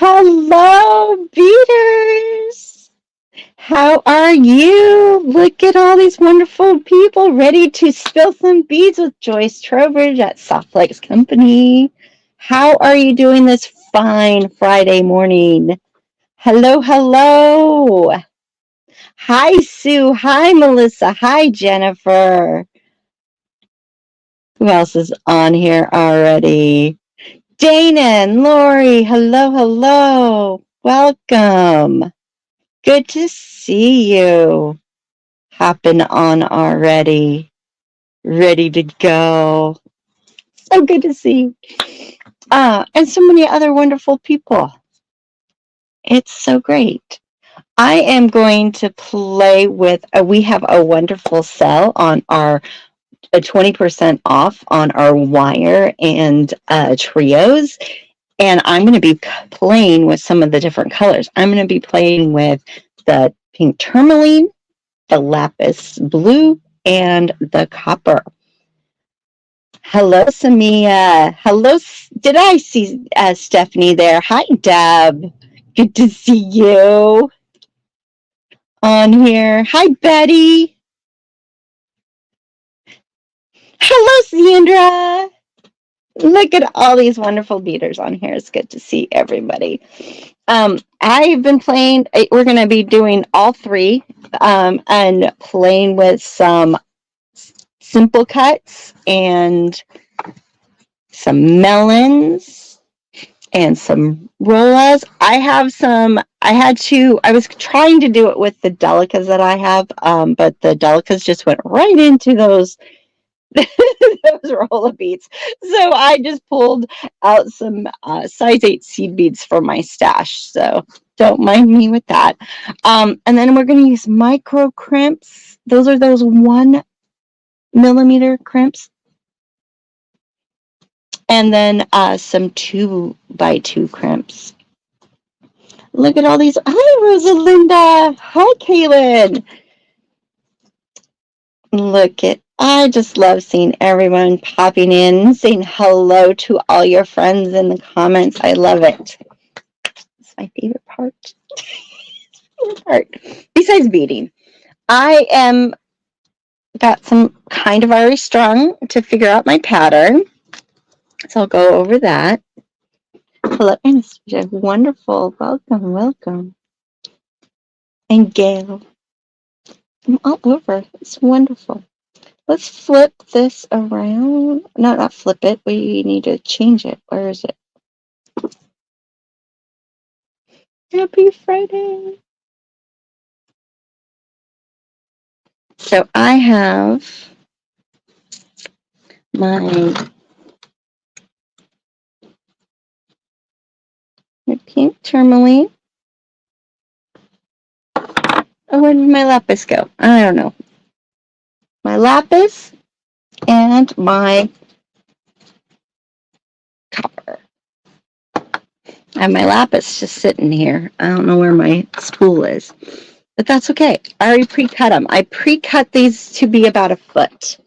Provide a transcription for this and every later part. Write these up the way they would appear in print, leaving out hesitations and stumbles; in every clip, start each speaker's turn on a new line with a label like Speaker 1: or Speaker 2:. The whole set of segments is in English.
Speaker 1: Hello, beaters. How are you? Look at all these wonderful people ready to spill some beads with Joyce Trowbridge at Soft Legs Company. How are you doing this fine Friday morning? Hello, hello. Hi, Sue. Hi, Melissa. Hi, Jennifer. Who else is on here already? Dana and Lori. Hello, hello. Welcome. Good to see you. Hopping on already. Ready to go. So good to see. And so many other wonderful people. It's so great. I am going to play with, we have a wonderful sale on our, a 20% off on our wire and trios. And I'm going to be playing with some of the different colors. I'm going to be playing with the pink tourmaline, the lapis blue, and the copper. Hello, Samia. Hello. Did I see Stephanie there? Hi, Deb. Good to see you on here. Hi, Betty. Hello, Sandra. Look at all these wonderful beaters on here. It's good to see everybody. I've been playing, we're going to be doing all three and playing with some simple cuts and some melons and some rollas. I was trying to do it with the delicas that I have, but the delicas just went right into those those rolla beads. So I just pulled out some size 8 seed beads from my stash. So don't mind me with that. And then we're going to use micro crimps. Those are those 1 millimeter crimps. And then some 2x2 crimps. Look at all these. Hi, Rosalinda. Hi, Kaylin. I just love seeing everyone popping in, saying hello to all your friends in the comments. I love it. It's my favorite part. Besides beading, I am got some kind of already strung to figure out my pattern. So I'll go over that. Hello, Anastasia. Wonderful. Welcome, welcome. And Gail. I'm all over. It's wonderful. Let's flip this around. No, not flip it. We need to change it. Where is it? Happy Friday. So I have my pink tourmaline. Oh, where did my lapis go? I don't know. My lapis and my copper. I have my lapis just sitting here. I don't know where my spool is, but that's okay. I already pre-cut them. I pre-cut these to be about 1 foot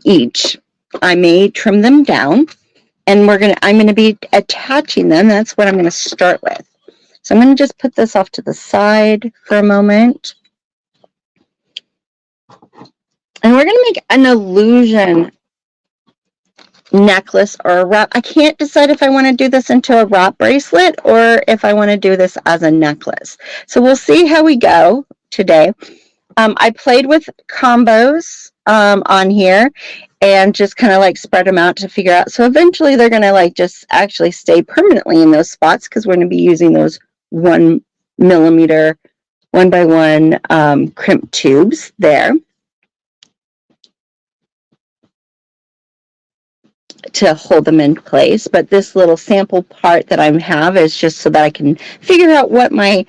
Speaker 1: each. I may trim them down, and I'm going to be attaching them. That's what I'm going to start with. So I'm going to just put this off to the side for a moment. And we're going to make an illusion necklace or a wrap. I can't decide if I want to do this into a wrap bracelet or if I want to do this as a necklace. So we'll see how we go today. I played with combos on here and just kind of like spread them out to figure out. So eventually they're going to like just actually stay permanently in those spots because we're going to be using those 1 millimeter 1x1 crimp tubes there to hold them in place. But this little sample part that I have is just so that I can figure out what my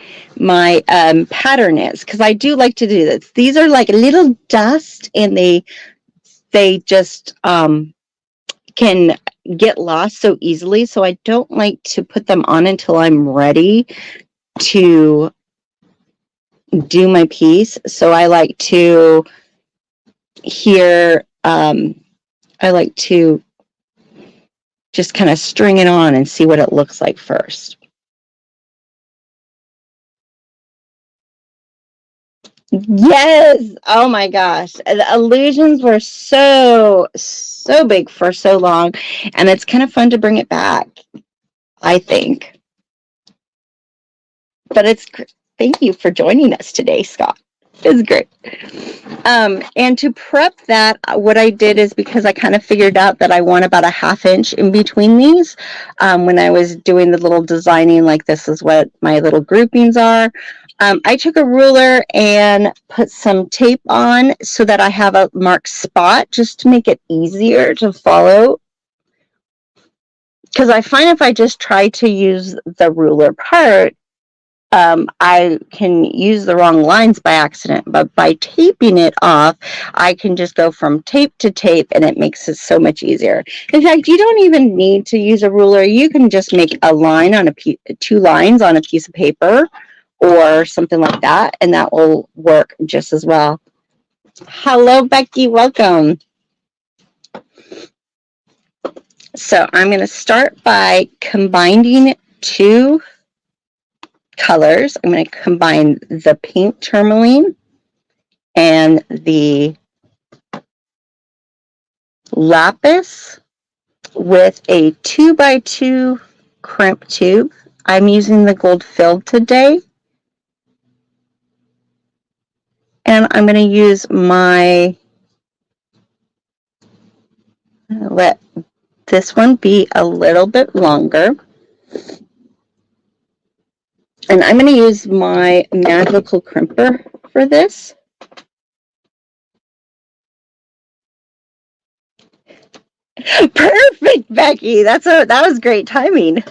Speaker 1: pattern is, because I do like to do this. These are like a little dust, and they just can get lost so easily. So I don't like to put them on until I'm ready to do my piece. So I like to I like to just kind of string it on and see what it looks like first. Yes. Oh my gosh. The illusions were so big for so long, and it's kind of fun to bring it back, I think. But thank you for joining us today, Scott. It's great. And to prep that, what I did is, because I kind of figured out that I want about a 1/2 inch in between these, when I was doing the little designing, like this is what my little groupings are. I took a ruler and put some tape on so that I have a marked spot, just to make it easier to follow. Because I find if I just try to use the ruler part, I can use the wrong lines by accident, but by taping it off, I can just go from tape to tape, and it makes it so much easier. In fact, you don't even need to use a ruler. You can just make a line on 2 lines on a piece of paper or something like that, and that will work just as well. Hello, Becky. Welcome. So I'm going to start by combining 2 colors. I'm going to combine the pink tourmaline and the lapis with a 2x2 crimp tube. I'm using the gold fill today. And I'm going to use let this one be a little bit longer. And I'm going to use my magical crimper for this. Perfect, Becky. That was great timing.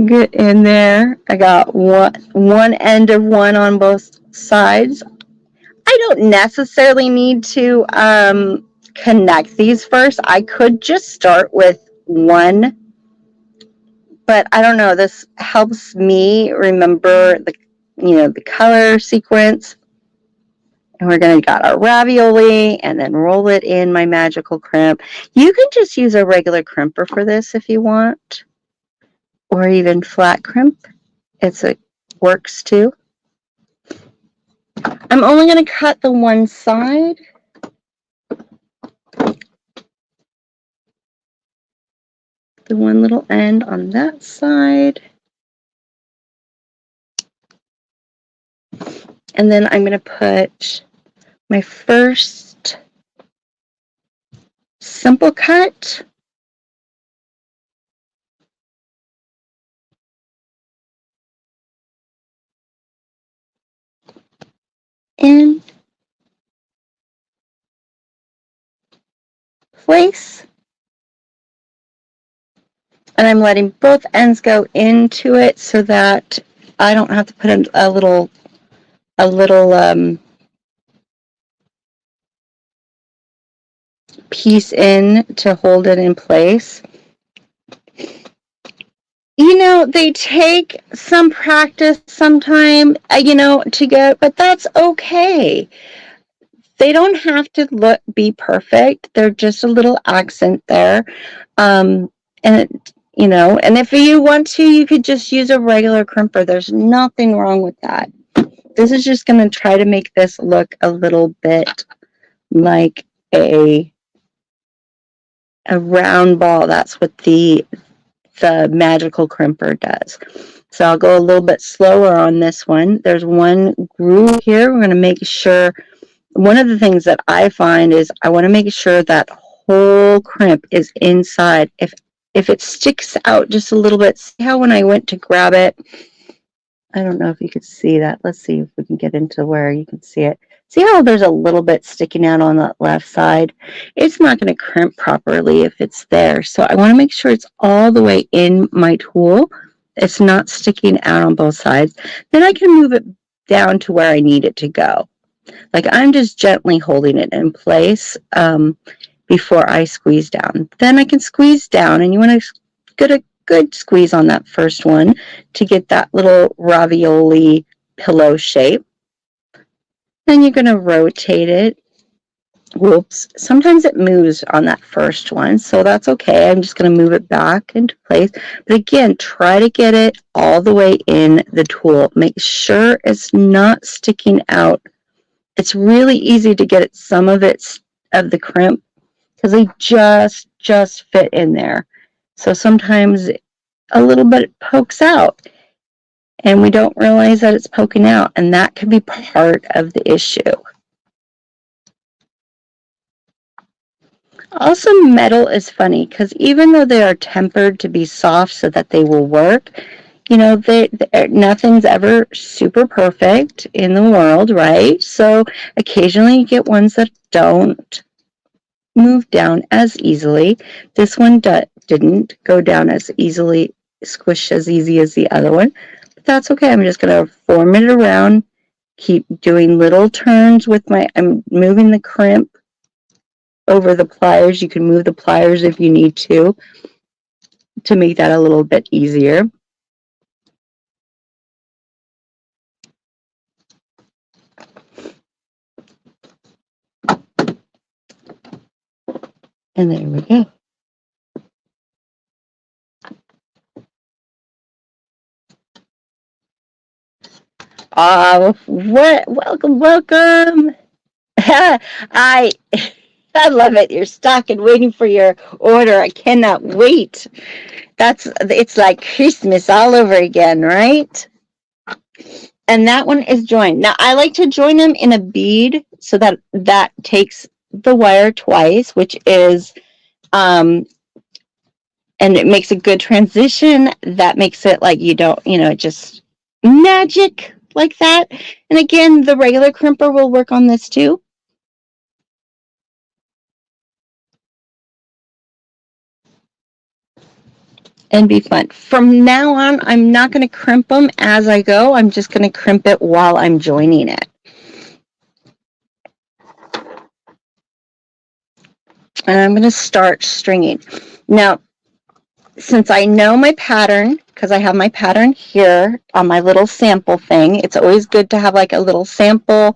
Speaker 1: Get in there. I got one end of one on both sides. I don't necessarily need to connect these first. I could just start with one, but I don't know. This helps me remember the color sequence. And we're going to got our ravioli and then roll it in my magical crimp. You can just use a regular crimper for this if you want, or even flat crimp. It works too. I'm only going to cut the one side. The one little end on that side. And then I'm going to put my first simple cut in place. And I'm letting both ends go into it so that I don't have to put a little piece in to hold it in place. They take some practice sometime, to get, but that's okay. They don't have to be perfect. They're just a little accent there. And if you want to, you could just use a regular crimper. There's nothing wrong with that. This is just going to try to make this look a little bit like a round ball. That's what the magical crimper does. So I'll go a little bit slower on this one. There's one groove here. We're going to make sure. One of the things that I find is I want to make sure that whole crimp is inside. If it sticks out just a little bit, see how when I went to grab it, I don't know if you could see that. Let's see if we can get into where you can see it. See how there's a little bit sticking out on that left side? It's not going to crimp properly if it's there. So I want to make sure it's all the way in my tool. It's not sticking out on both sides. Then I can move it down to where I need it to go. Like I'm just gently holding it in place before I squeeze down. Then I can squeeze down, and you want to get a good squeeze on that first one to get that little ravioli pillow shape. Then you're going to rotate it. Whoops. Sometimes it moves on that first one, so that's okay. I'm just going to move it back into place. But again, try to get it all the way in the tool. Make sure it's not sticking out. It's really easy to get some of the crimp because they just fit in there. So sometimes a little bit pokes out and we don't realize that it's poking out, and that could be part of the issue. Also, metal is funny because even though they are tempered to be soft so that they will work, you know, nothing's ever super perfect in the world, right? So occasionally you get ones that don't move down as easily. This one didn't go down as easily, squish as easy as the other one, but that's okay. I'm just going to form it around, keep doing little turns with I'm moving the crimp over the pliers. You can move the pliers if you need to make that a little bit easier. And there we go. Welcome. I love it. You're stuck and waiting for your order. I cannot wait. It's like Christmas all over again, right? And that one is joined. Now I like to join them in a bead so that takes the wire twice, which is and it makes a good transition. That makes it like you don't, just magic like that. And again, the regular crimper will work on this too. And be fun. From now on, I'm not going to crimp them as I go. I'm just going to crimp it while I'm joining it. And I'm going to start stringing. Now, since I know my pattern, because I have my pattern here on my little sample thing, it's always good to have like a little sample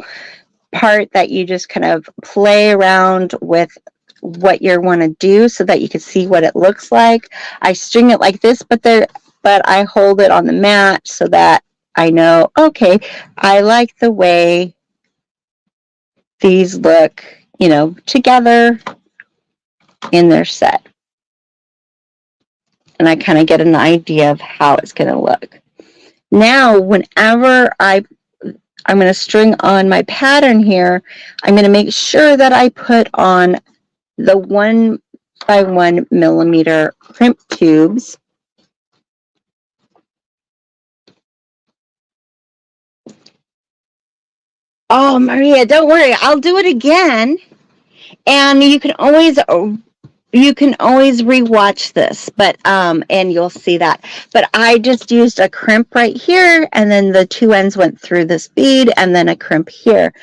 Speaker 1: part that you just kind of play around with what you want to do so that you can see what it looks like. I string it like this, but I hold it on the mat so that I know, okay, I like the way these look, together in their set. And I kind of get an idea of how it's going to look. Now, whenever I'm going to string on my pattern here, I'm going to make sure that I put on the 1 by 1 millimeter crimp tubes. Oh, Maria, don't worry. I'll do it again. And you can always rewatch this, but and you'll see that. But I just used a crimp right here, and then the two ends went through this bead, and then a crimp here.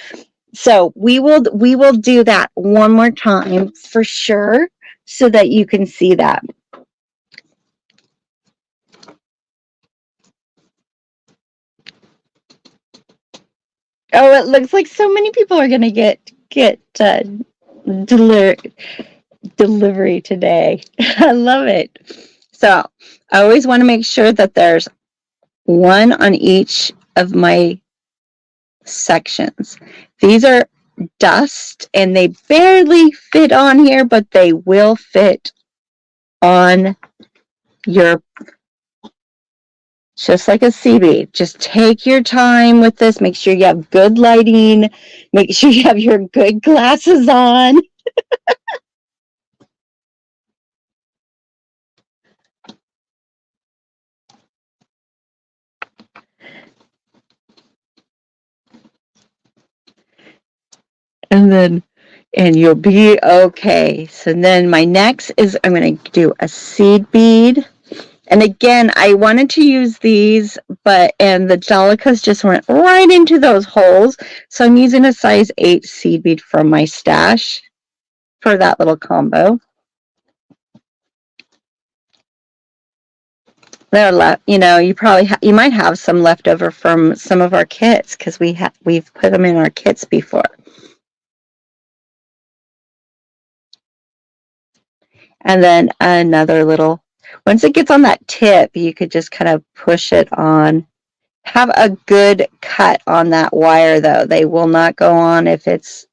Speaker 1: So we will do that one more time for sure, so that you can see that. Oh, it looks like so many people are going to get delivery today. I love it. So I always want to make sure that there's one on each of my sections. These are dust and they barely fit on here, but they will fit on your, just like a CB. Just take your time with this. Make sure you have good lighting. Make sure you have your good glasses on. And you'll be okay. So then my next is I'm going to do a seed bead. And again, I wanted to use these, and the Delicas just went right into those holes. So I'm using a size 8 seed bead from my stash for that little combo. They're left, you know, you might have some left over from some of our kits because we've put them in our kits before. And then another little, once it gets on that tip, you could just kind of push it on. Have a good cut on that wire though. They will not go on if it's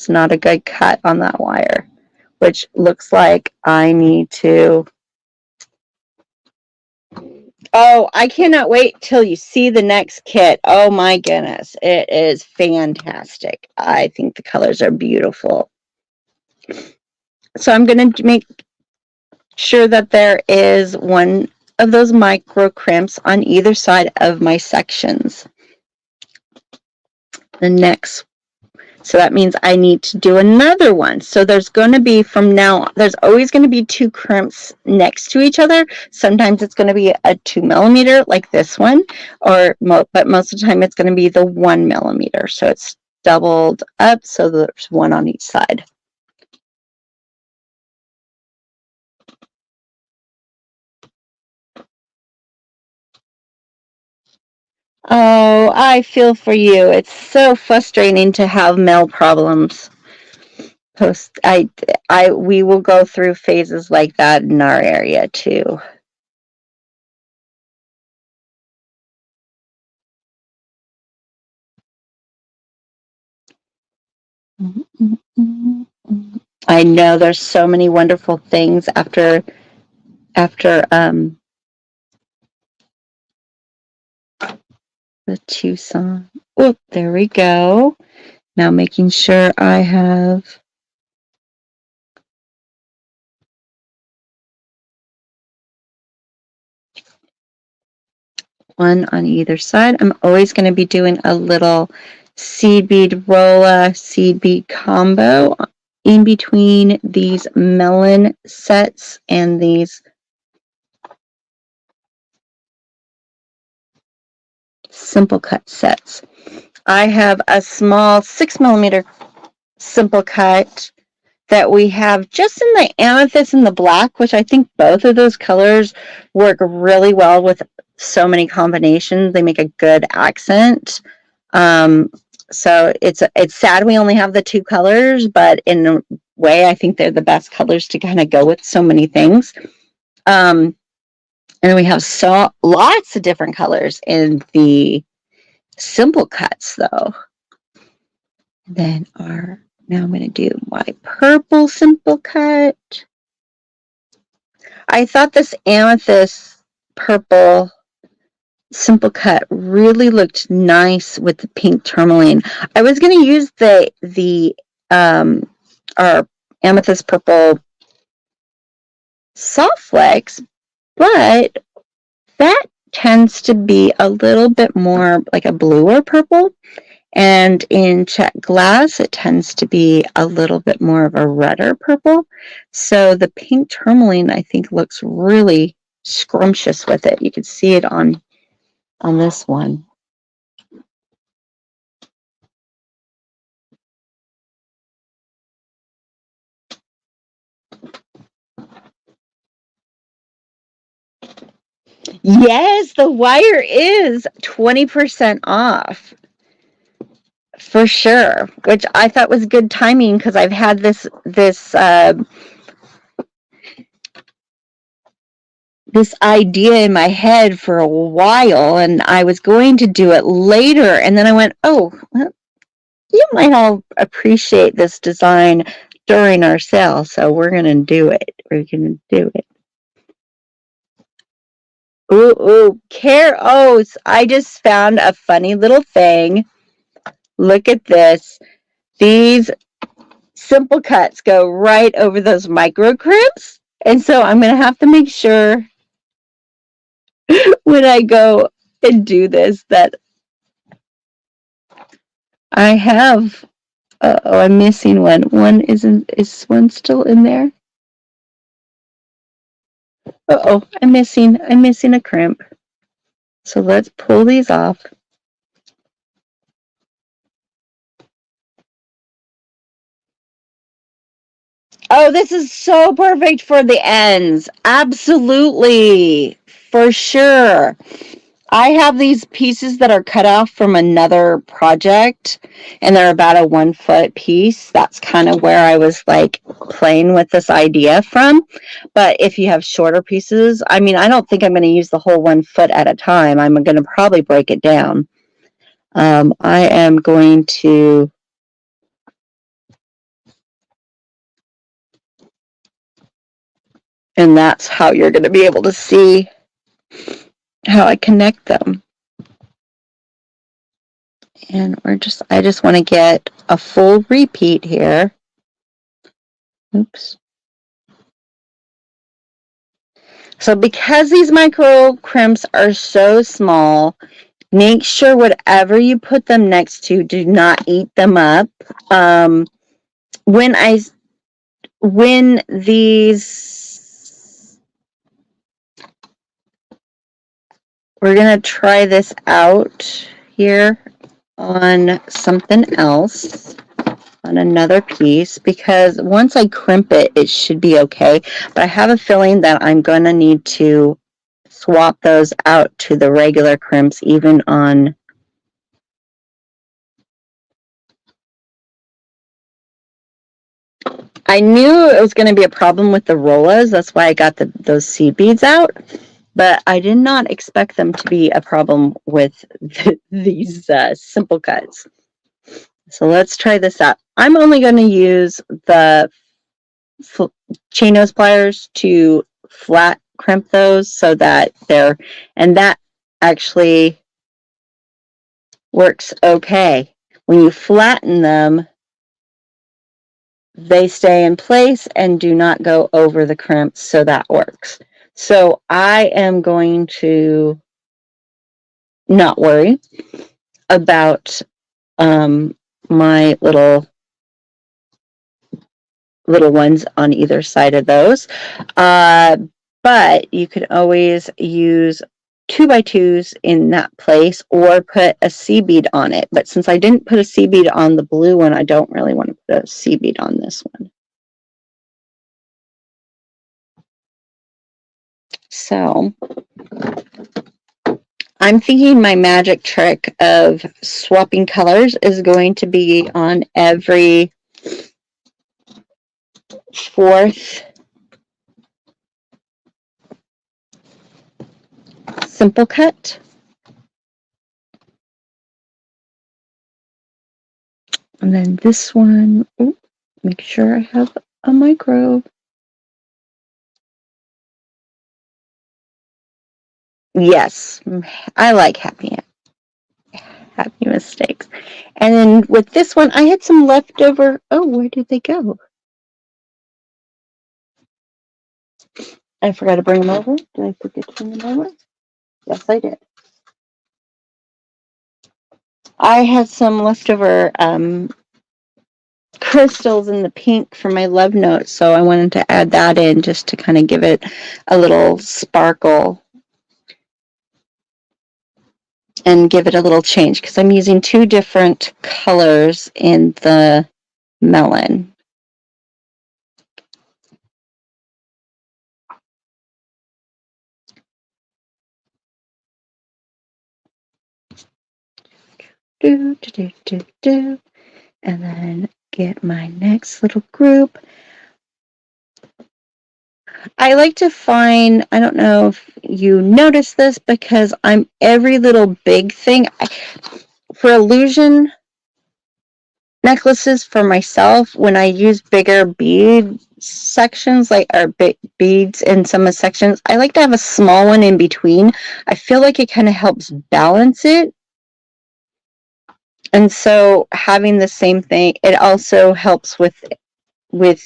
Speaker 1: not a good cut on that wire, which looks like I need to. Oh, I cannot wait till you see the next kit. Oh my goodness. It is fantastic. I think the colors are beautiful. So I'm going to make sure that there is one of those micro crimps on either side of my sections. The next, so that means I need to do another one. So there's going to be, from now on, there's always going to be 2 crimps next to each other. Sometimes it's going to be a 2 millimeter like this one, but most of the time it's going to be the 1 millimeter. So it's doubled up, so there's one on each side. Oh, I feel for you. It's so frustrating to have mail problems. We will go through phases like that in our area too. I know there's so many wonderful things after the Tucson. Oh, there we go. Now making sure I have one on either side. I'm always going to be doing a little seed bead rolla, seed bead combo in between these melon sets and these simple cut sets. I have a small 6 millimeter simple cut that we have just in the amethyst and the black, which I think both of those colors work really well with so many combinations. They make a good accent. So it's sad we only have the 2 colors, but in a way, I think they're the best colors to kind of go with so many things. And we have lots of different colors in the simple cuts, though. Then now I'm going to do my purple simple cut. I thought this amethyst purple simple cut really looked nice with the pink tourmaline. I was going to use our amethyst purple soft flex, but that tends to be a little bit more like a bluer purple. And in Czech Glass, it tends to be a little bit more of a redder purple. So the pink tourmaline, I think, looks really scrumptious with it. You can see it on this one. Yes, the wire is 20% off. For sure, which I thought was good timing because I've had this idea in my head for a while, and I was going to do it later, and then I went, oh, well, you might all appreciate this design during our sale, so we're going to do it. We're going to do it. Ooh, I just found a funny little thing. Look at this. These simple cuts go right over those micro crimps. And so I'm going to have to make sure when I go and do this that I have, I'm missing one. Is one still in there? I'm missing a crimp. So let's pull these off. Oh, this is so perfect for the ends. Absolutely. for sure. I have these pieces that are cut off from another project, and they're about a 1 foot piece. That's kind of where I was like playing with this idea from. But if you have shorter pieces, I mean, I don't think I'm going to use the whole 1 foot at a time. I'm going to probably break it down. I am going to and that's how you're going to be able to see how I connect them. And I just want to get a full repeat here. Oops. So because these micro crimps are so small, make sure whatever you put them next to, do not eat them up. When these, we're going to try this out here on something else, on another piece, because once I crimp it, it should be okay. But I have a feeling that I'm going to need to swap those out to the regular crimps, even on I knew it was going to be a problem with the rollas. That's why I got those seed beads out. But I did not expect them to be a problem with these simple cuts. So let's try this out. I'm only going to use the chain nose pliers to flat crimp those so that and that actually works okay. When you flatten them, they stay in place and do not go over the crimps, so that works. So I am going to not worry about my little ones on either side of those. But you can always use 2x2s in that place or put a C bead on it. But since I didn't put a C bead on the blue one, I don't really want to put a C bead on this one. So I'm thinking my magic trick of swapping colors is going to be on every fourth simple cut. And then this one, make sure I have a micro. Yes, I like happy mistakes. And then with this one, I had some leftover. Oh, where did they go? I forgot to bring them over. Did I forget to bring them over? Yes, I did. I had some leftover crystals in the pink for my love note, so I wanted to add that in just to kind of give it a little sparkle and give it a little change, because I'm using 2 different colors in the melon. And then get my next little group. I like to find, I don't know if you notice this, because I'm every little big thing. For illusion necklaces for myself, when I use bigger bead sections, like or big beads in some of the sections, I like to have a small one in between. I feel like it kind of helps balance it. And so having the same thing, it also helps with the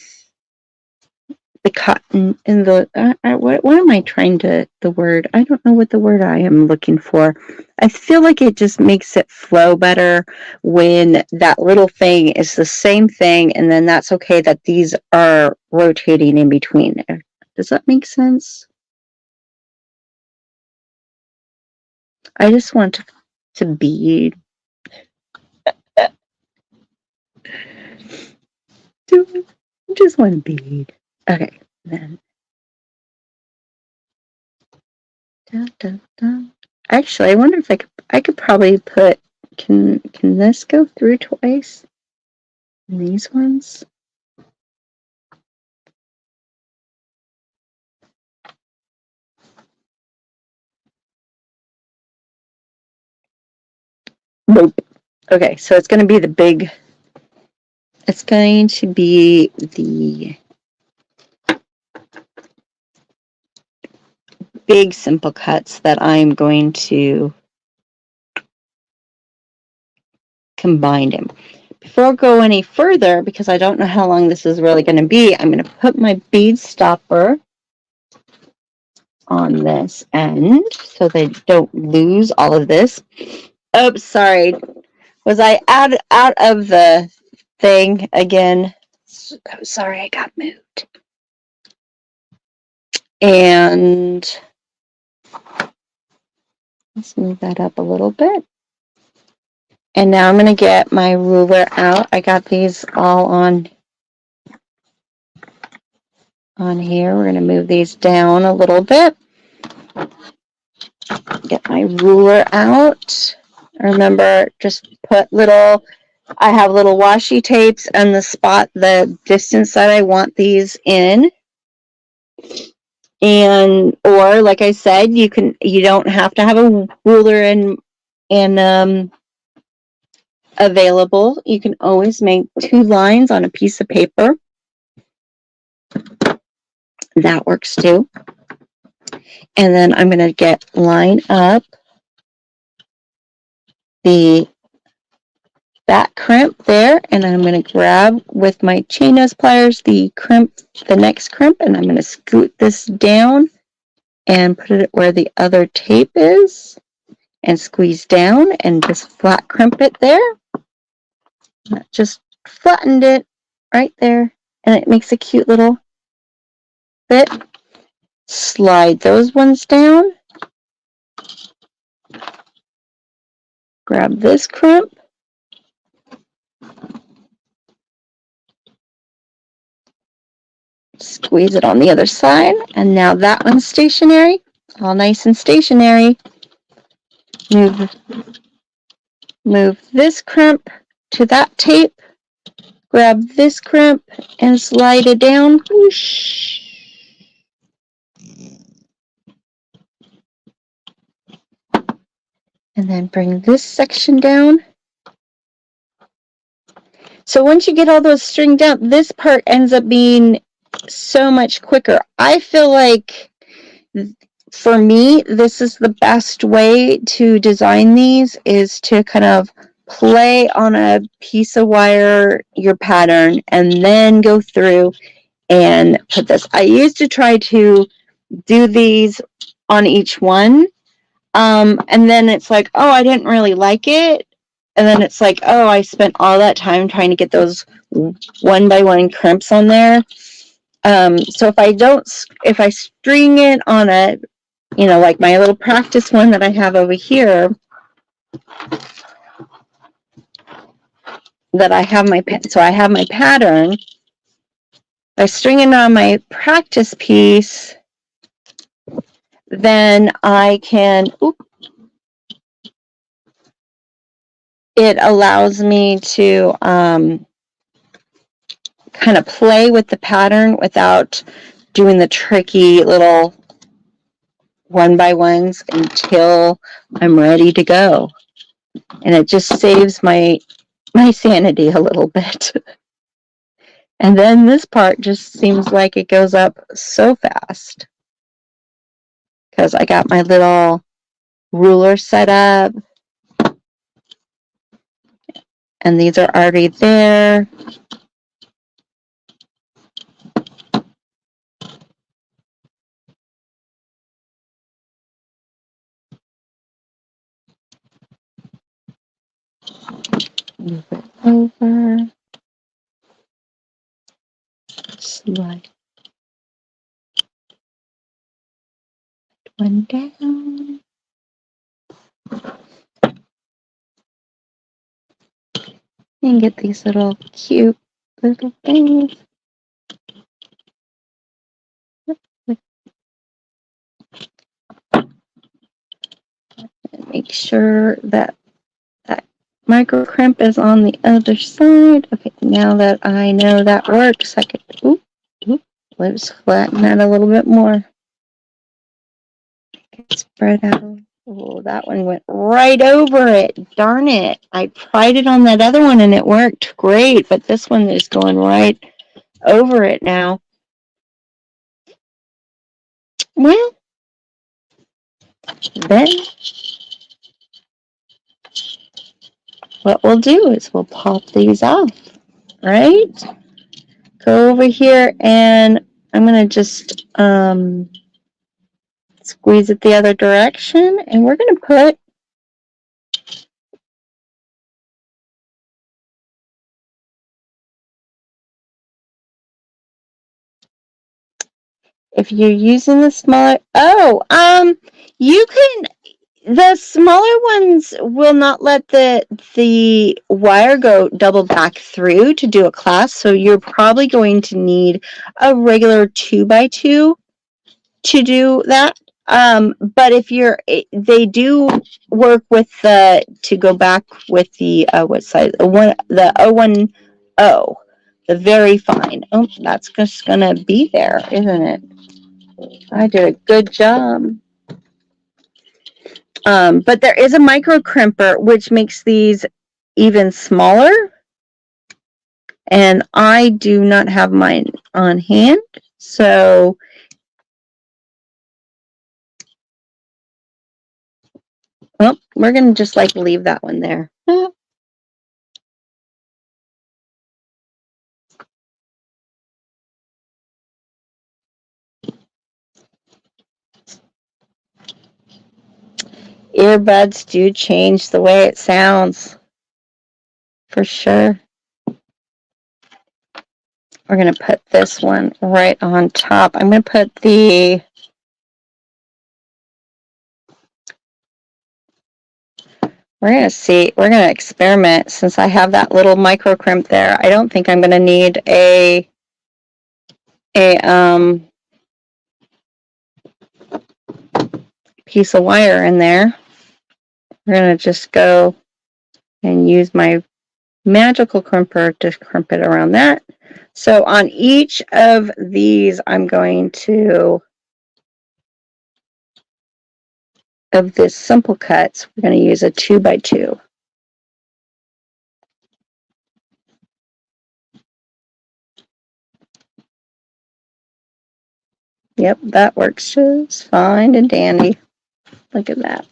Speaker 1: cotton and the what am I trying to the word? I don't know what the word I am looking for. I feel like it just makes it flow better when that little thing is the same thing, and then that's okay that these are rotating in between there. Does that make sense? I just want to bead. I just want to bead. Okay, then Actually, I wonder if I could probably put, can this go through twice? And these ones? Nope. Okay, so it's going to be the big, it's going to be the big simple cuts that I'm going to combine them. Before I go any further, because I don't know how long this is really going to be, I'm going to put my bead stopper on this end so they don't lose all of this. Oh, sorry. Was I out of the thing again? Sorry, I got moved. And let's move that up a little bit. And now I'm going to get my ruler out. I got these all on here. We're going to move these down a little bit. Get my ruler out. Remember, just put little, I have little washi tapes on the distance that I want these in. And, or like I said, you don't have to have a ruler and available. You can always make 2 lines on a piece of paper. That works too. And then I'm going to line up that crimp there, and I'm going to grab with my chain nose pliers the next crimp, and I'm going to scoot this down and put it where the other tape is, and squeeze down and just flat crimp it there. Just flattened it right there, and it makes a cute little bit. Slide those ones down. Grab this crimp. Squeeze it on the other side, and now that one's stationary, all nice and stationary. Move this crimp to that tape, grab this crimp and slide it down. Whoosh. And then bring this section down. So once you get all those stringed out, this part ends up being so much quicker. I feel like, for me, this is the best way to design these, is to kind of play on a piece of wire your pattern and then go through and put this. I used to try to do these on each one, and then it's like, oh, I didn't really like it. And then it's like, oh, I spent all that time trying to get those 1 by 1 crimps on there. So if I string it on a, like my little practice one that I have over here, I have my pattern. I string it on my practice piece, then I can, it allows me to kind of play with the pattern without doing the tricky little 1 by 1s until I'm ready to go. And it just saves my sanity a little bit. And then this part just seems like it goes up so fast, because I got my little ruler set up, and these are already there. Move it over. Slide one down. And get these little cute little things. make sure that that micro crimp is on the other side. Okay, now that I know that works, I could, let's flatten that a little bit more. Spread out. Oh, that one went right over it. Darn it. I tried it on that other one and it worked great, but this one is going right over it now. Well, then what we'll do is we'll pop these off, right? Go over here and I'm going to just squeeze it the other direction, and we're going to put if you're using the smaller, you can, the smaller ones will not let the wire go double back through to do a class, so you're probably going to need a regular 2x2 to do that. But if you're, they do work with the, to go back with the, what size, the 010, the very fine. Oh, that's just gonna be there, isn't it? I did a good job. But there is a micro crimper, which makes these even smaller. And I do not have mine on hand, so well, we're going to just like leave that one there. Earbuds do change the way it sounds, for sure. We're going to put this one right on top. I'm going to put the we're going to see, we're going to experiment since I have that little micro crimp there. I don't think I'm going to need a piece of wire in there. We're going to just go and use my magical crimper to crimp it around that. So on each of these, I'm going to, of this simple cuts, we're going to use a 2x2. Yep, that works just fine and dandy. Look at that.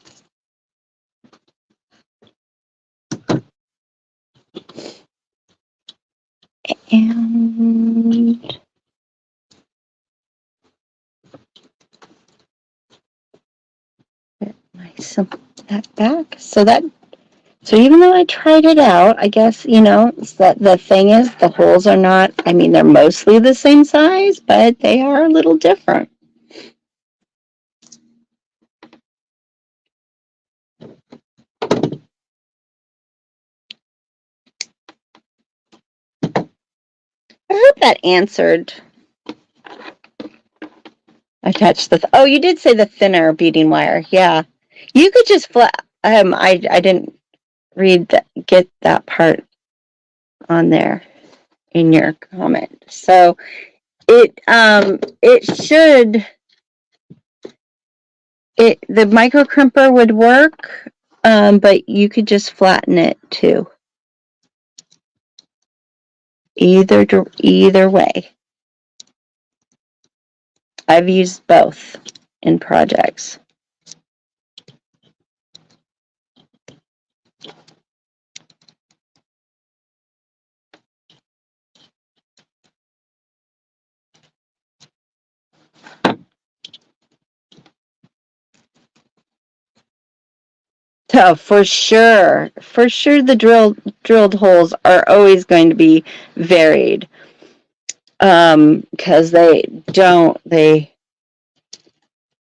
Speaker 1: And simple that back. So even though I tried it out, I guess, you know, that the thing is the holes are not, I mean, they're mostly the same size, but they are a little different. I hope that answered. I touched the, oh, you did say the thinner beading wire. Yeah. You could just flat, I didn't read that, get that part on there in your comment. So it should, the micro crimper would work, but you could just flatten it too. Either way. I've used both in projects. So for sure the drilled holes are always going to be varied, because they're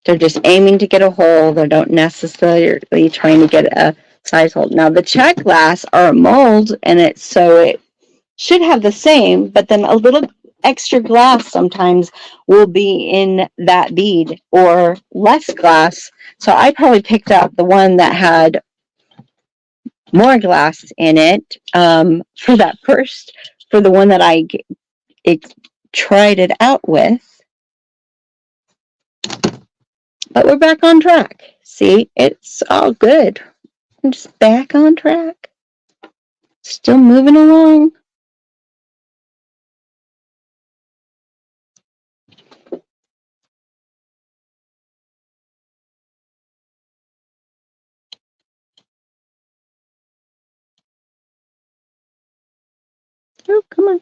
Speaker 1: just aiming to get a hole. They don't necessarily trying to get a size hole. Now the Czech Glass are a mold, and it should have the same, but then a little extra glass sometimes will be in that bead or less glass. So I probably picked up the one that had more glass in it for that first, for the one that I tried it out with. But we're back on track. See, it's all good. I'm just back on track. Still moving along. Oh, come on.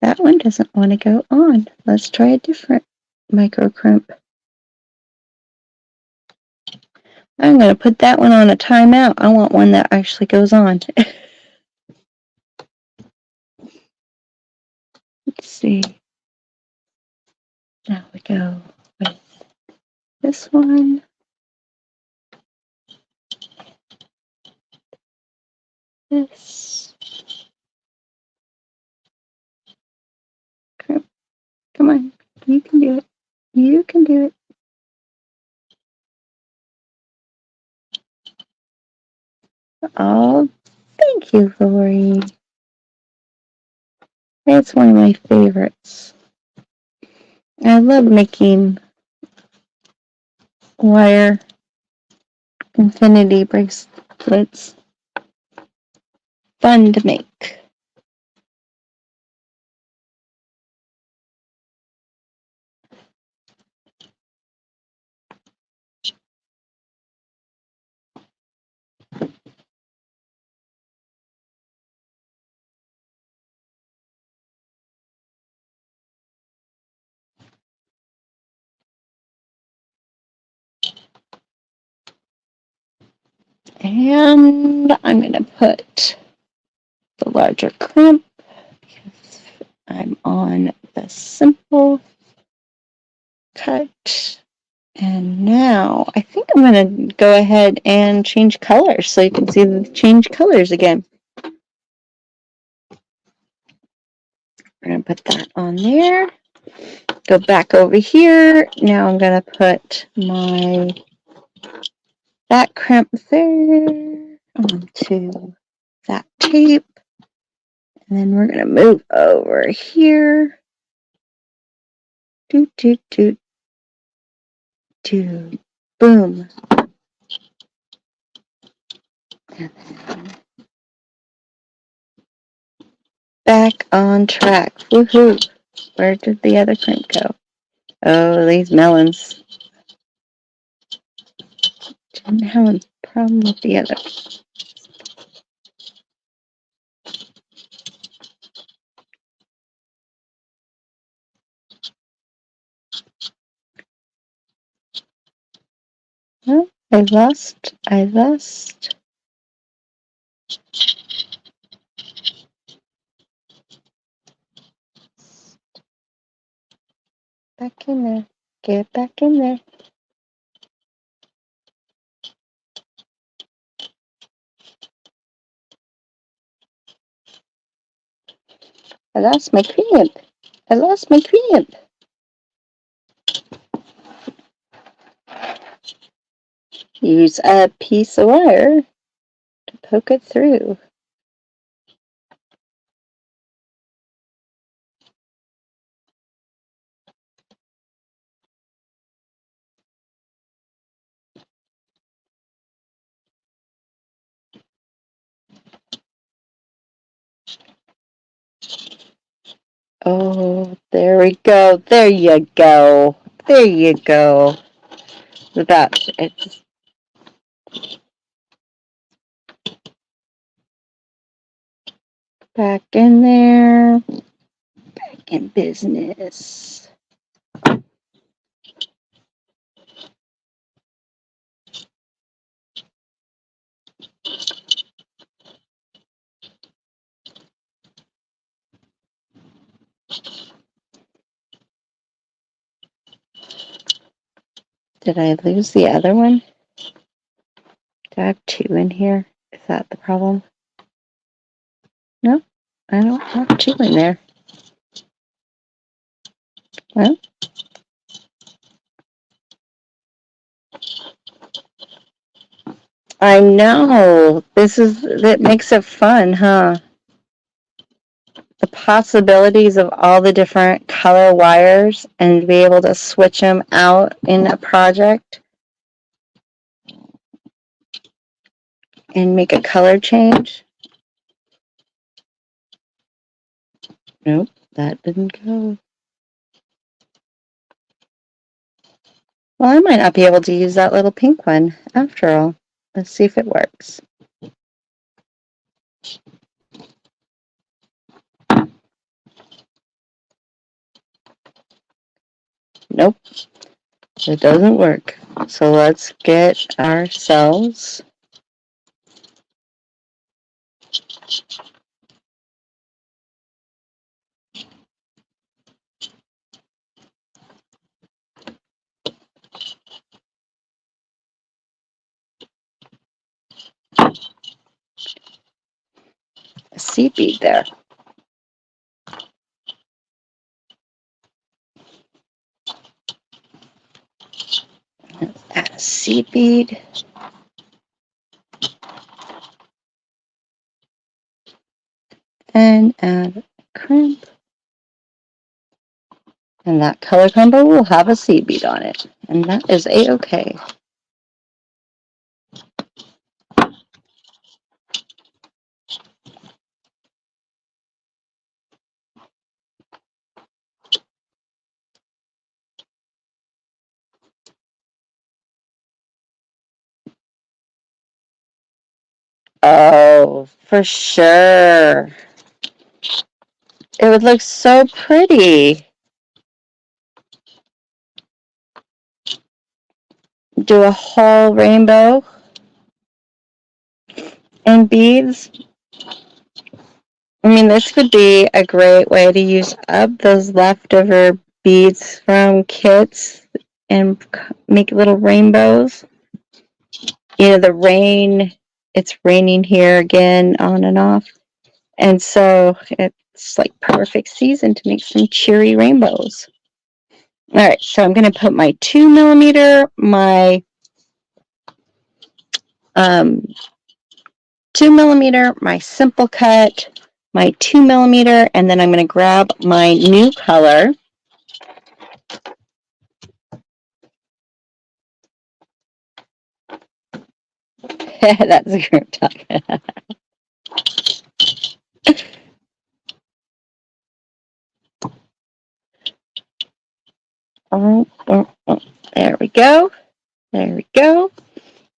Speaker 1: That one doesn't want to go on. Let's try a different micro crimp. I'm going to put that one on a timeout. I want one that actually goes on. Let's see. Now we go with this one. This. Crimp. Come on. You can do it. You can do it. Oh, thank you, Lori. It's one of my favorites. I love making wire infinity bracelets. Fun to make. And I'm going to put the larger crimp because I'm on the simple cut. And now I think I'm going to go ahead and change colors so you can see the change colors again. We're going to put that on there. Go back over here. Now I'm going to put my back crimp there onto that tape. And then we're going to move over here. Doot, doot, doot, doot. Boom. And then back on track. Woohoo. Where did the other crimp go? Oh, these melons. Didn't have a problem with the other. Oh, I lost. Back in there. Get back in there. I lost my crimp. I lost my crimp. Use a piece of wire to poke it through. Oh, there we go. There you go. There you go. It's back in there. Back in business. Did I lose the other one? Do I have two in here? Is that the problem? No? I don't have two in there. Well, I know. That makes it fun, huh? The possibilities of all the different color wires and be able to switch them out in a project and make a color change. Nope, that didn't go. Well, I might not be able to use that little pink one after all. Let's see if it works. Nope, it doesn't work. So let's get ourselves a seed bead there. Add a seed bead. And add a crimp. And that color combo will have a seed bead on it. And that is a-okay. Oh, for sure. It would look so pretty. Do a whole rainbow and beads. I mean, this could be a great way to use up those leftover beads from kits and make little rainbows. You know, the rain, it's raining here again on and off. And so it's like perfect season to make some cheery rainbows. All right, so I'm going to put my 2mm, my 2mm, my simple cut, my 2mm, and then I'm going to grab my new color. That's a group talk. There we go. There we go.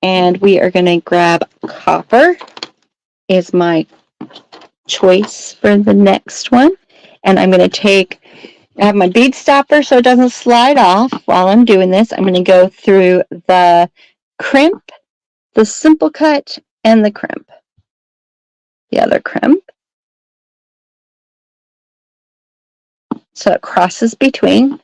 Speaker 1: And we are going to grab copper is my choice for the next one. And I'm going to I have my bead stopper so it doesn't slide off while I'm doing this. I'm going to go through the crimp, the simple cut, and the crimp. The other crimp. So it crosses between.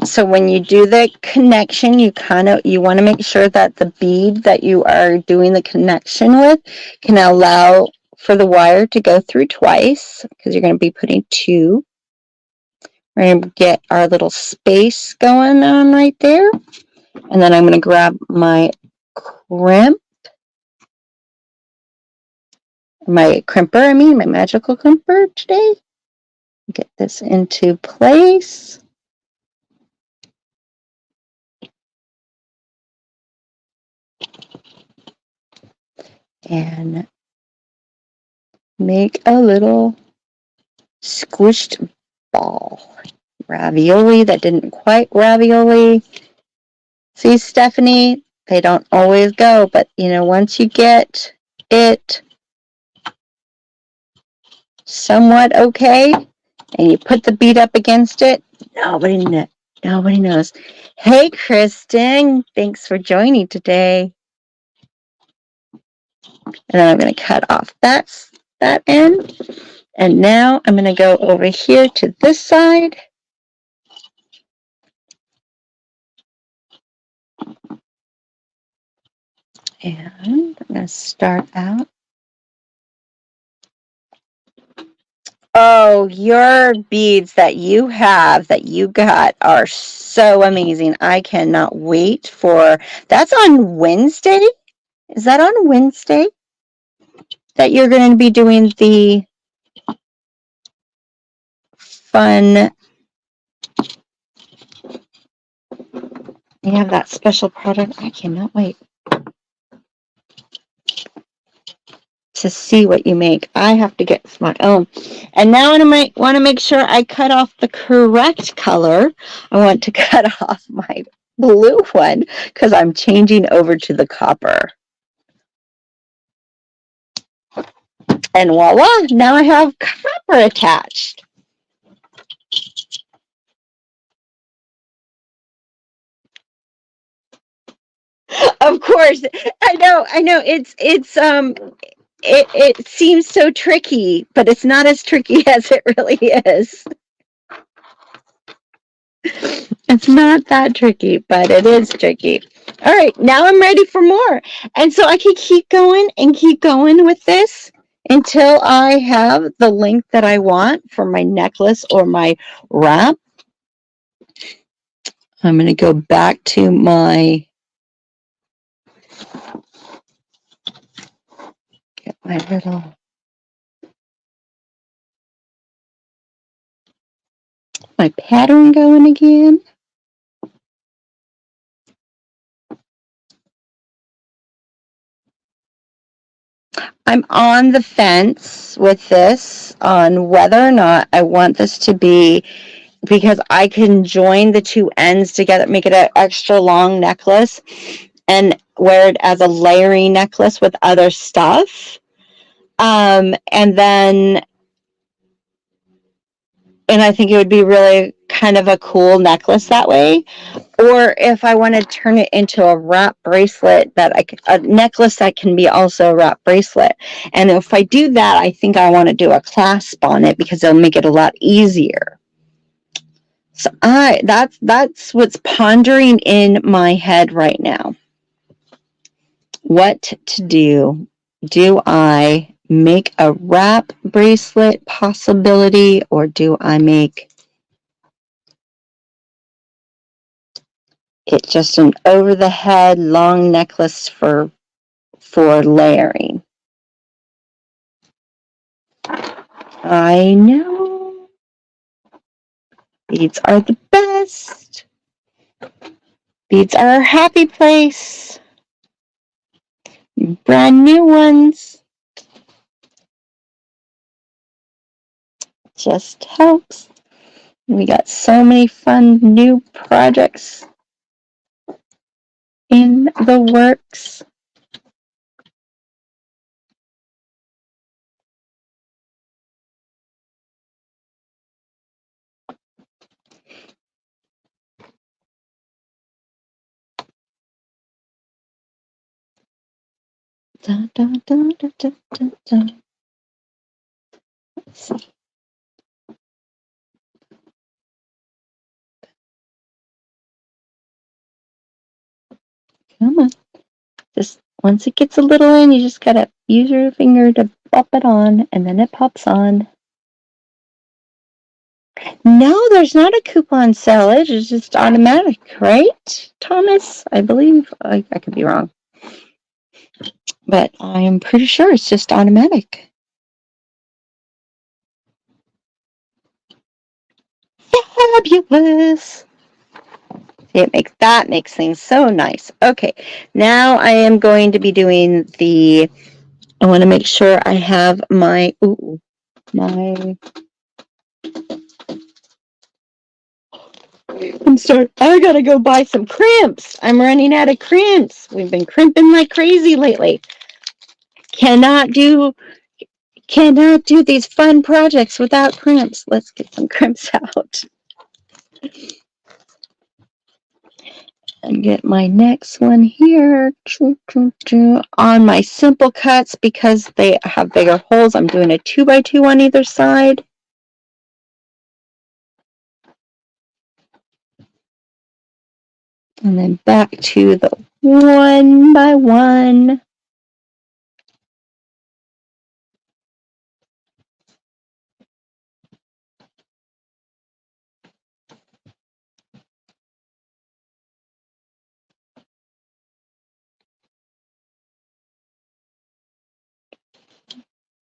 Speaker 1: So when you do the connection, you want to make sure that the bead that you are doing the connection with can allow for the wire to go through twice, because you're going to be putting two. We're going to get our little space going on right there. And then I'm going to grab my crimp. My crimper, my magical crimper today. Get this into place. And make a little squished ball. Ravioli that didn't quite ravioli. See, Stephanie, they don't always go, but once you get it somewhat okay, and you put the bead up against it, nobody knows. Hey, Kristen, thanks for joining today. And then I'm going to cut off that end. And now I'm going to go over here to this side. And I'm going to start out. Oh, your beads that you have, that you got, are so amazing. I cannot wait for, that's on Wednesday? Is that on Wednesday that you're going to be doing the fun, you have that special product? I cannot wait to see what you make. I have to get my own. And now I want to make sure I cut off the correct color. I want to cut off my blue one because I'm changing over to the copper. And voila, now I have copper attached. Of course, I know. It seems so tricky, but it's not as tricky as it really is. It's not that tricky, but it is tricky. All right, now I'm ready for more. And so I can keep going and keep going with this until I have the length that I want for my necklace or my wrap. I'm going to go back to my, get my little, my pattern going again. I'm on the fence with this on whether or not I want this to be, because I can join the two ends together, make it an extra long necklace and wear it as a layering necklace with other stuff. And I think it would be really kind of a cool necklace that way. Or if I want to turn it into a wrap bracelet, a necklace that can be also a wrap bracelet. And if I do that, I think I want to do a clasp on it because it'll make it a lot easier. So that's what's pondering in my head right now. What to do? Do I make a wrap bracelet possibility, or do I make it just an over the head long necklace for layering? I know. Beads are the best. Beads are a happy place. Brand new ones. Just helps. We got so many fun new projects in the works. Dun, dun, dun, dun, dun, dun, dun. Let's see. Come on. Just once it gets a little in, you just gotta use your finger to pop it on, and then it pops on. No, there's not a coupon sale. It's just automatic, right, Thomas? I believe. I could be wrong. But I am pretty sure it's just automatic. Fabulous. See, that makes things so nice. Okay, now I am going to be doing the, I want to make sure I have my, I'm sorry, I gotta go buy some crimps. I'm running out of crimps. We've been crimping like crazy lately. Cannot do these fun projects without crimps. Let's get some crimps out. And get my next one here on my simple cuts because they have bigger holes. I'm doing a 2x2 on either side. And then back to the 1 by 1.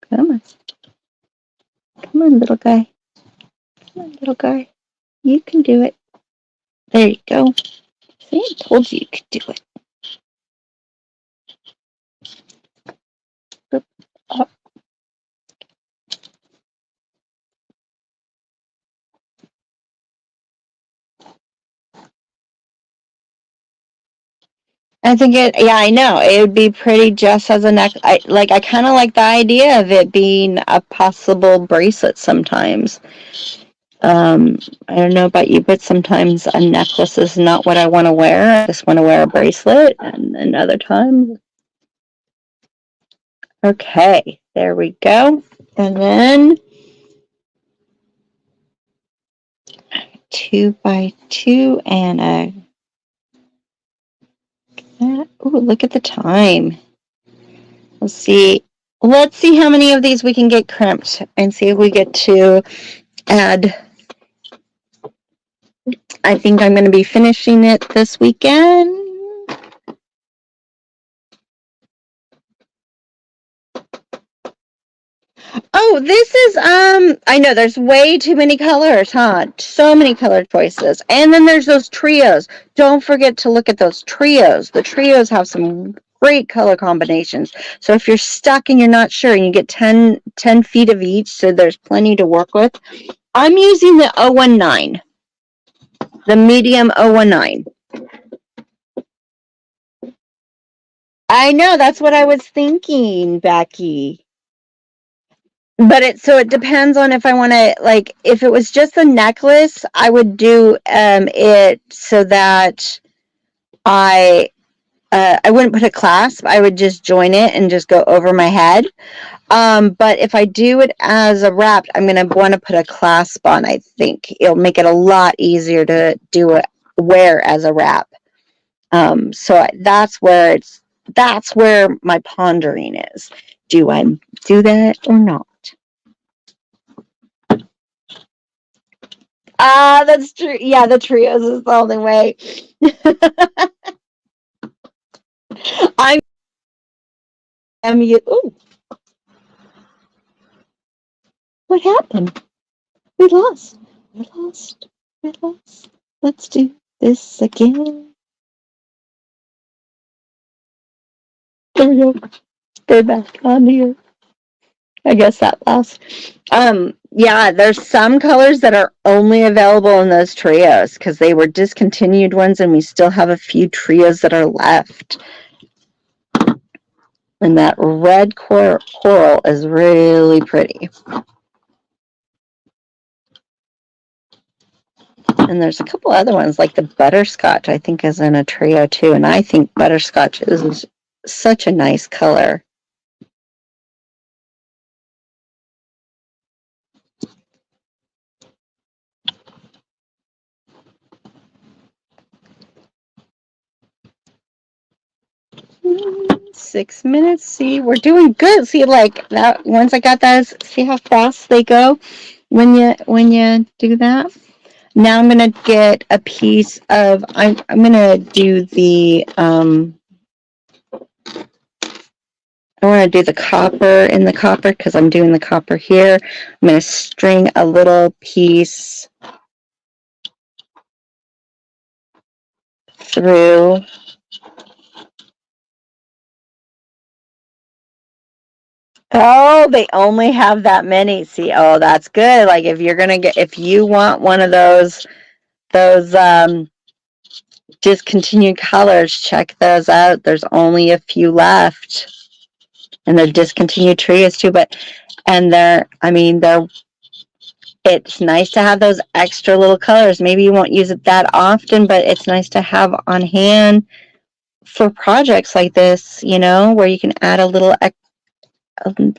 Speaker 1: Come on. Come on, little guy. Come on, little guy. You can do it. There you go. See, I told you you could do it. Up. I think yeah, I know. It would be pretty just as a neck. I kind of like the idea of it being a possible bracelet sometimes. I don't know about you, but sometimes a necklace is not what I want to wear. I just want to wear a bracelet, and another time. Okay, there we go. And then 2 by 2 and a. Oh, look at the time. Let's see. Let's see how many of these we can get crimped and see if we get to add. I think I'm going to be finishing it this weekend. Oh, this is I know there's way too many colors, huh? So many color choices. And then there's those trios. Don't forget to look at those trios. The trios have some great color combinations. So if you're stuck and you're not sure and you get 10 feet of each, so there's plenty to work with. I'm using the 019. The medium 019. I know, that's what I was thinking, Becky. But it depends on if I want to, like, if it was just a necklace, I would do it so that I wouldn't put a clasp. I would just join it and just go over my head. But if I do it as a wrap, I'm going to want to put a clasp on. I think it'll make it a lot easier to wear as a wrap. So that's where my pondering is. Do I do that or not? That's true. Yeah, the trios is the only way. I'm you. Ooh, what happened? We lost. We lost. We lost. Let's do this again. There we go. We're back on here. I guess that lost. Yeah, there's some colors that are only available in those trios because they were discontinued ones, and we still have a few trios that are left. And that red coral is really pretty. And there's a couple other ones, like the butterscotch, I think, is in a trio too. And I think butterscotch is such a nice color. Six minutes. See, we're doing good. See, like that. Once I got those, see how fast they go when you do that. Now I'm gonna get a piece of. I'm gonna do the. I want to do the copper in the copper because I'm doing the copper here. I'm going to string a little piece through. Oh, they only have that many. See, oh, that's good. Like if you want one of those discontinued colors, check those out. There's only a few left. And they're discontinued trios too, it's nice to have those extra little colors. Maybe you won't use it that often, but it's nice to have on hand for projects like this, where you can add a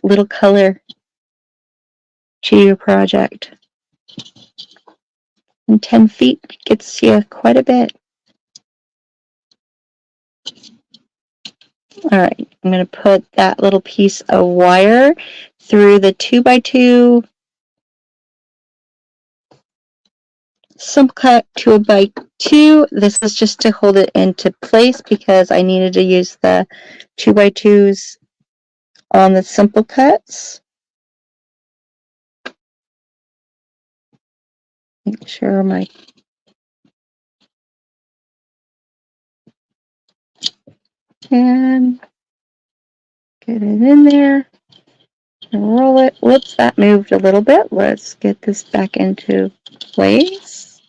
Speaker 1: little color to your project. And 10 feet gets you quite a bit. All right, I'm going to put that little piece of wire through the 2x2 simple cut 2x2. This is just to hold it into place because I needed to use the 2x2s on the simple cuts. Make sure my and get it in there and roll it. Whoops, that moved a little bit. Let's get this back into place.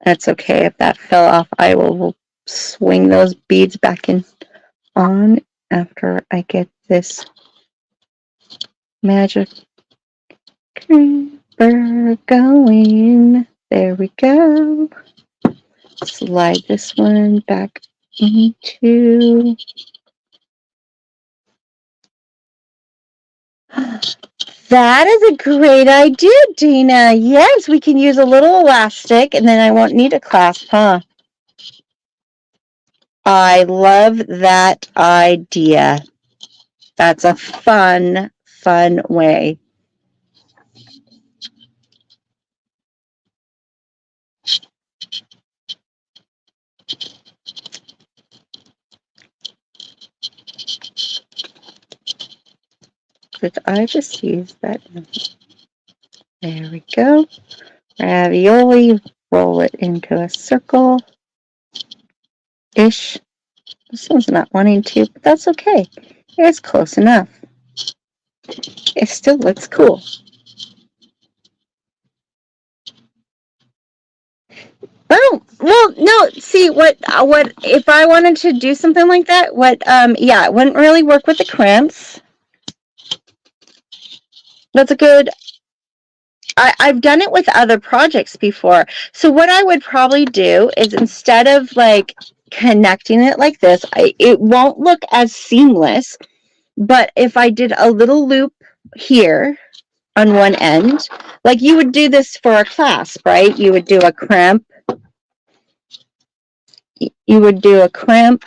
Speaker 1: That's okay. If that fell off, I will swing those beads back in on after I get this magic creeper going. There we go. Slide this one back into. That is a great idea, Dina. Yes, we can use a little elastic and then I won't need a clasp, huh? I love that idea. That's a fun way. Did I just use that? There we go. Ravioli, roll it into a circle-ish. This one's not wanting to, but that's okay. It's close enough. It still looks cool. Oh, well, no, see, what, if I wanted to do something like that, yeah, it wouldn't really work with the crimps. That's a good, I've done it with other projects before. So what I would probably do is instead of like connecting it like this, it won't look as seamless, but if I did a little loop here on one end, like you would do this for a clasp, right? You would do a crimp. You would do a crimp.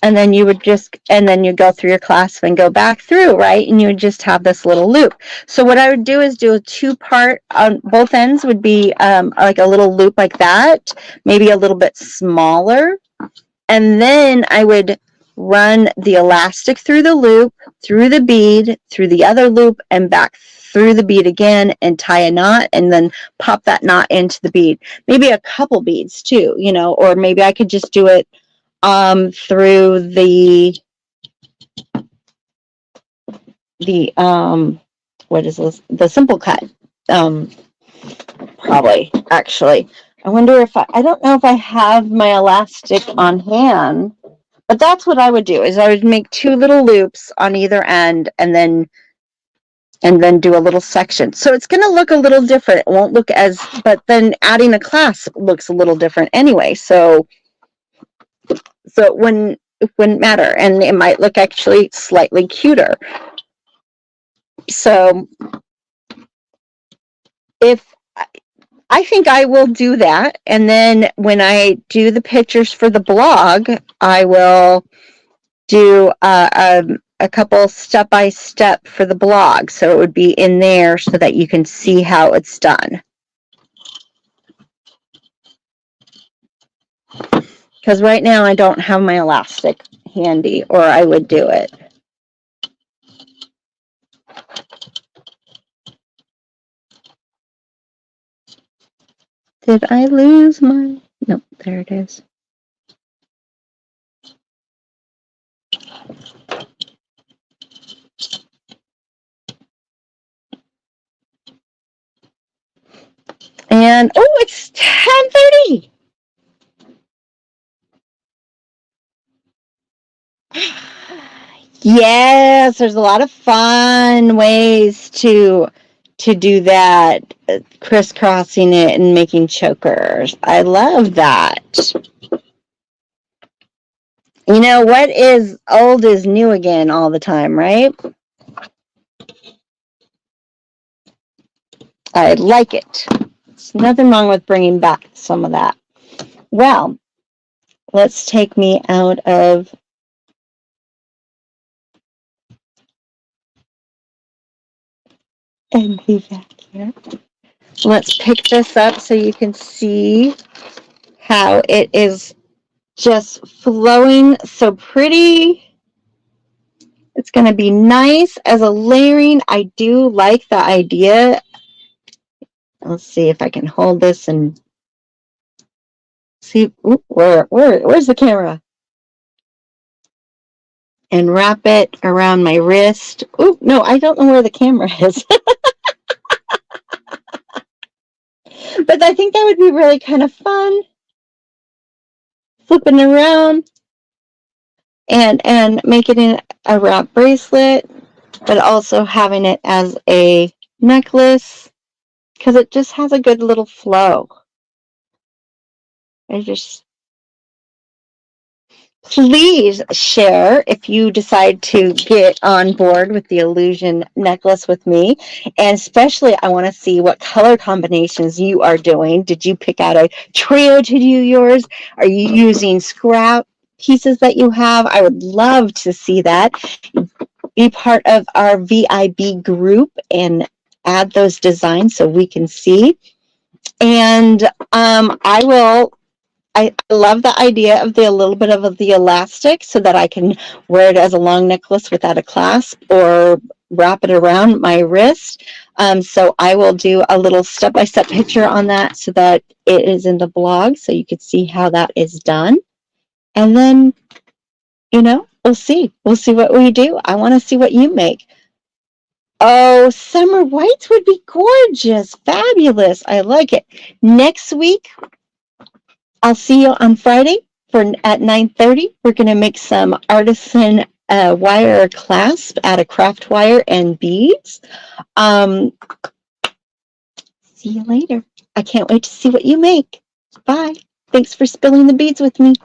Speaker 1: And then you would you go through your clasp and go back through, right? And you would just have this little loop. So what I would do is do a 2-part on both ends would be like a little loop like that, maybe a little bit smaller. And then I would run the elastic through the loop, through the bead, through the other loop, and back through the bead again and tie a knot and then pop that knot into the bead. Maybe a couple beads too, or maybe I could just do it through the what is this? The simple cut. Probably actually. I wonder if I don't know if I have my elastic on hand, but that's what I would do is I would make 2 little loops on either end and then do a little section. So it's going to look a little different. It won't look but then adding a clasp looks a little different anyway. So it wouldn't matter, and it might look actually slightly cuter. So if I think I will do that, and then when I do the pictures for the blog, I will do a couple step-by-step for the blog, so it would be in there so that you can see how it's done. Because right now I don't have my elastic handy, or I would do it. Did I lose my... Nope, there it is. And, oh, it's 10:30. Yes, there's a lot of fun ways to do that, crisscrossing it and making chokers. I love that. What is old is new again all the time, right? I like it. There's nothing wrong with bringing back some of that. Well, let's take me out of and be back here. Let's pick this up so you can see how it is just flowing so pretty. It's going to be nice as a layering. I do like the idea. Let's see if I can hold this and see. Ooh, where's the camera? And wrap it around my wrist. Oh, no, I don't know where the camera is. But I think that would be really kind of fun. Flipping around and making it a wrap bracelet, but also having it as a necklace because it just has a good little flow. Please share if you decide to get on board with the illusion necklace with me. And especially, I want to see what color combinations you are doing. Did you pick out a trio to do yours? Are you using scrap pieces that you have? I would love to see that. Be part of our VIB group and add those designs so we can see. And I love the idea of the little bit of the elastic so that I can wear it as a long necklace without a clasp or wrap it around my wrist. So I will do a little step-by-step picture on that so that it is in the blog so you can see how that is done. And then, we'll see. We'll see what we do. I want to see what you make. Oh, summer whites would be gorgeous. Fabulous. I like it. Next week, I'll see you on Friday at 9:30. We're going to make some artisan wire clasp out of craft wire and beads. See you later. I can't wait to see what you make. Bye. Thanks for spilling the beads with me.